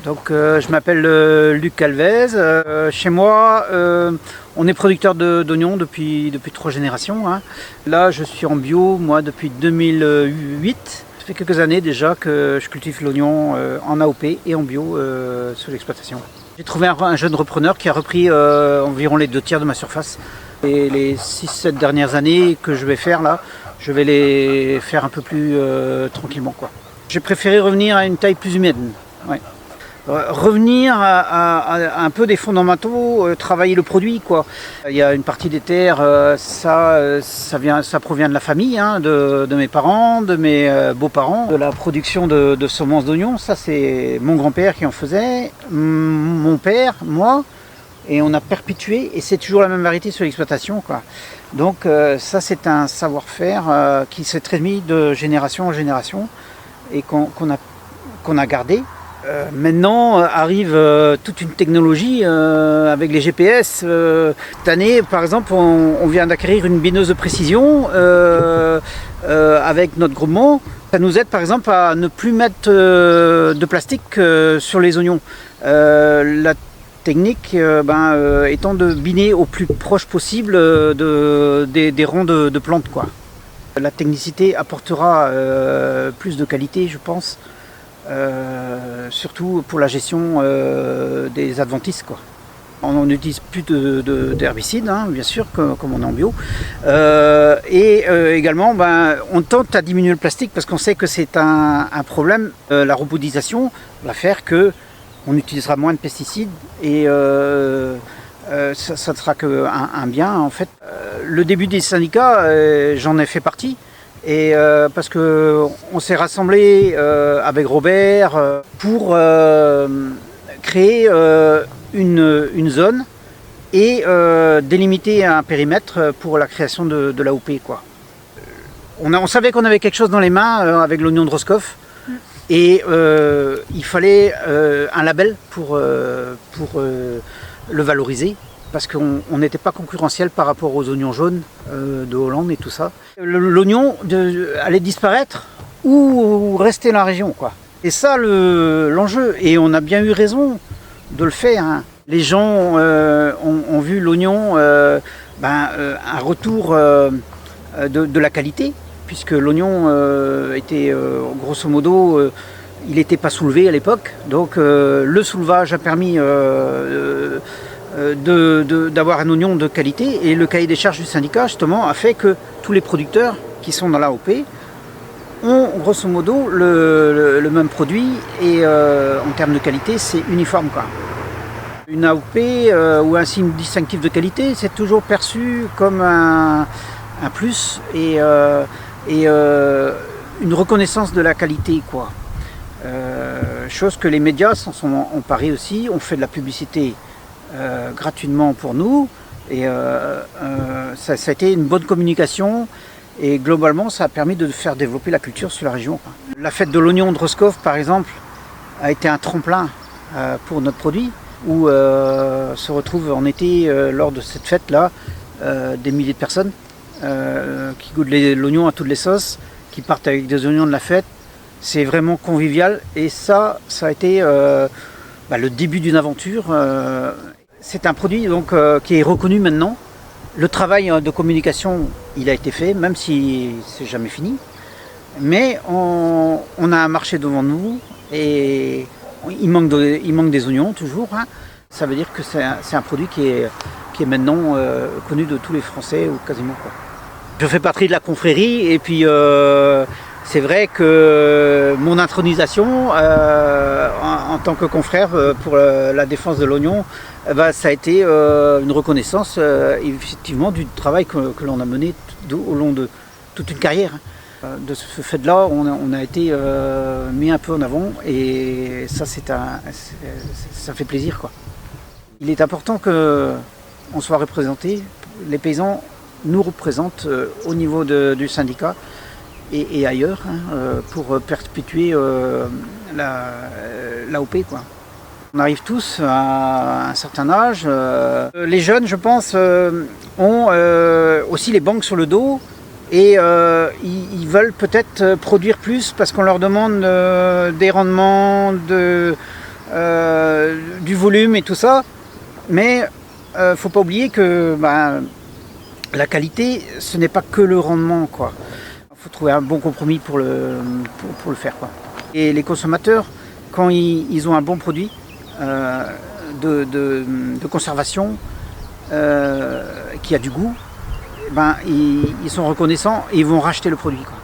Donc je m'appelle Luc Calvez. Chez moi, on est producteur d'oignons depuis 3 générations. Hein. Là, je suis en bio, moi, depuis 2008. Ça fait quelques années déjà que je cultive l'oignon en AOP et en bio sur l'exploitation. J'ai trouvé un jeune repreneur qui a repris environ les 2/3 de ma surface. Et les 6-7 dernières années que je vais faire là, je vais les faire un peu plus tranquillement, quoi. J'ai préféré revenir à une taille plus humaine. Ouais. Revenir à un peu des fondamentaux, travailler le produit, quoi. Il y a une partie des terres, ça provient de la famille, hein, de mes parents, de mes beaux-parents, de la production de semences d'oignons. Ça, c'est mon grand-père qui en faisait, mon père, moi, et on a perpétué, et c'est toujours la même variété sur l'exploitation, quoi. Donc ça, c'est un savoir-faire qui s'est transmis de génération en génération et qu'on a gardé. Maintenant arrive toute une technologie avec les GPS. Cette année, par exemple, on vient d'acquérir une bineuse de précision avec notre groupement. Ça nous aide, par exemple, à ne plus mettre de plastique sur les oignons. La technique étant de biner au plus proche possible des rangs de plantes, quoi. La technicité apportera plus de qualité, je pense. Surtout pour la gestion des adventices, quoi. On n'utilise plus d'herbicides, hein, bien sûr, comme on est en bio. Également, on tente à diminuer le plastique parce qu'on sait que c'est un problème. La robotisation va faire qu'on utilisera moins de pesticides et ça ne sera qu'un bien, en fait. Le début des syndicats, j'en ai fait partie. Et parce qu'on s'est rassemblés avec Robert pour créer une zone et délimiter un périmètre pour la création de l'AOP, quoi. On savait qu'on avait quelque chose dans les mains avec l'oignon de Roscoff et il fallait un label pour le valoriser. Parce qu'on n'était pas concurrentiel par rapport aux oignons jaunes de Hollande et tout ça. L'oignon allait disparaître ou rester dans la région, quoi. Et ça l'enjeu, et on a bien eu raison de le faire, hein. Les gens ont vu l'oignon, un retour de la qualité, puisque l'oignon était grosso modo, il n'était pas soulevé à l'époque, donc le soulevage a permis d'avoir un oignon de qualité, et le cahier des charges du syndicat justement a fait que tous les producteurs qui sont dans l'AOP ont grosso modo le même produit et en termes de qualité c'est uniforme, quoi. Une AOP ou un signe distinctif de qualité, c'est toujours perçu comme un plus et une reconnaissance de la qualité, quoi. Chose que les médias s'en sont emparés aussi, ont fait de la publicité gratuitement pour nous et ça a été une bonne communication et globalement ça a permis de faire développer la culture sur la région. La fête de l'oignon de Roscoff, par exemple, a été un tremplin pour notre produit où se retrouvent en été lors de cette fête là des milliers de personnes qui goûtent l'oignon à toutes les sauces, qui partent avec des oignons de la fête. C'est vraiment convivial et ça a été le début d'une aventure. C'est un produit donc qui est reconnu maintenant. Le travail de communication, il a été fait, même si c'est jamais fini. Mais on a un marché devant nous et il manque des oignons toujours, hein. Ça veut dire que c'est un produit qui est maintenant connu de tous les Français ou quasiment, quoi. Je fais partie de la confrérie et puis c'est vrai que mon intronisation en tant que confrère pour la défense de l'oignon, ça a été une reconnaissance effectivement du travail que l'on a mené au long de toute une carrière. De ce fait-là, on a été mis un peu en avant et ça, ça fait plaisir, quoi. Il est important qu'on soit représenté. Les paysans nous représentent au niveau du syndicat et ailleurs, hein, pour perpétuer l'AOP, quoi. On arrive tous à un certain âge. Les jeunes, je pense, ont aussi les banques sur le dos et ils veulent peut-être produire plus parce qu'on leur demande des rendements, du volume et tout ça, mais faut pas oublier que la qualité, ce n'est pas que le rendement, quoi. Faut trouver un bon compromis pour le faire, quoi. Et les consommateurs, quand ils ont un bon produit de conservation qui a du goût, ils sont reconnaissants et ils vont racheter le produit, quoi.